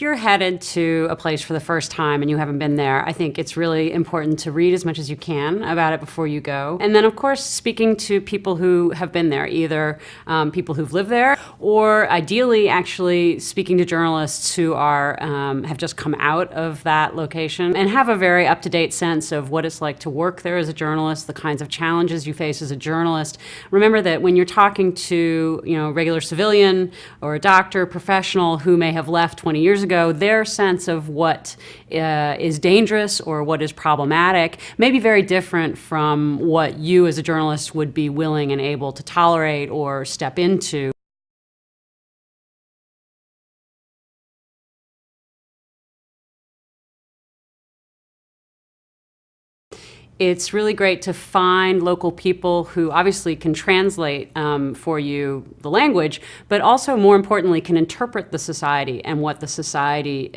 you're headed to a place for the first time and you haven't been there, I think it's really important to read as much as you can about it before you go. And then, of course, speaking to people who have been there, either people who've lived there, or ideally actually speaking to journalists who are have just come out of that location and have a very up-to-date sense of what it's like to work there as a journalist, the kinds of challenges you face as a journalist. Remember that when you're talking to, a regular civilian or a doctor, professional who may have left 20 years ago, their sense of what is dangerous or what is problematic may be very different from what you as a journalist would be willing and able to tolerate or step into. It's really great to find local people who obviously can translate for you the language, but also, more importantly, can interpret the society and what the society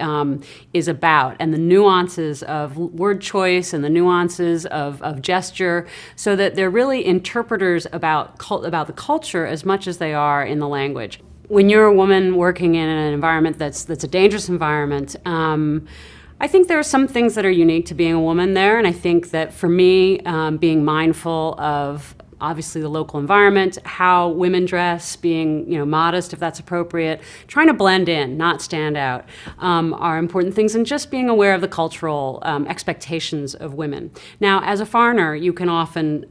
is about, and the nuances of word choice and the nuances of gesture, so that they're really interpreters about the culture as much as they are in the language. When you're a woman working in an environment that's a dangerous environment, I think there are some things that are unique to being a woman there, and I think that for me, being mindful of obviously the local environment, how women dress, being modest if that's appropriate, trying to blend in, not stand out, are important things, and just being aware of the cultural expectations of women. Now, as a foreigner, you can often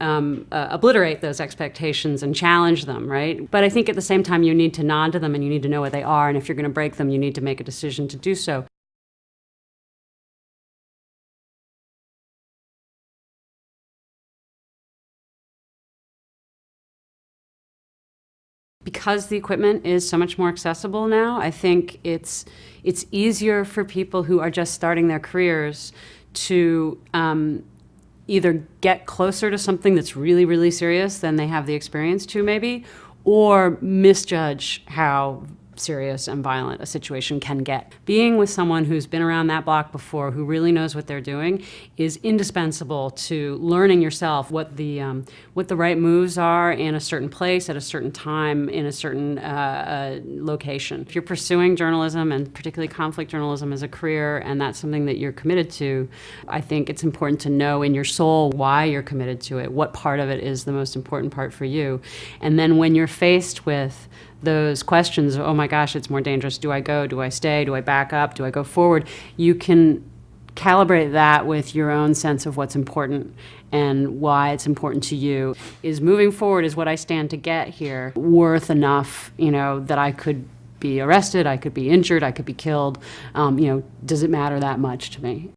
obliterate those expectations and challenge them, right? But I think at the same time, you need to nod to them and you need to know what they are, and if you're going to break them, you need to make a decision to do so. Because the equipment is so much more accessible now, I think it's easier for people who are just starting their careers to either get closer to something that's really, really serious than they have the experience to, maybe, or misjudge how serious and violent a situation can get. Being with someone who's been around that block before, who really knows what they're doing, is indispensable to learning yourself what the right moves are in a certain place at a certain time in a certain location. If you're pursuing journalism, and particularly conflict journalism, as a career, and that's something that you're committed to, I think it's important to know in your soul why you're committed to it, what part of it is the most important part for you. And then when you're faced with those questions of, oh my gosh, it's more dangerous, do I go, do I stay, do I back up, do I go forward, you can calibrate that with your own sense of what's important and why it's important to you. Is moving forward, is what I stand to get here worth enough, that I could be arrested, I could be injured, I could be killed, does it matter that much to me?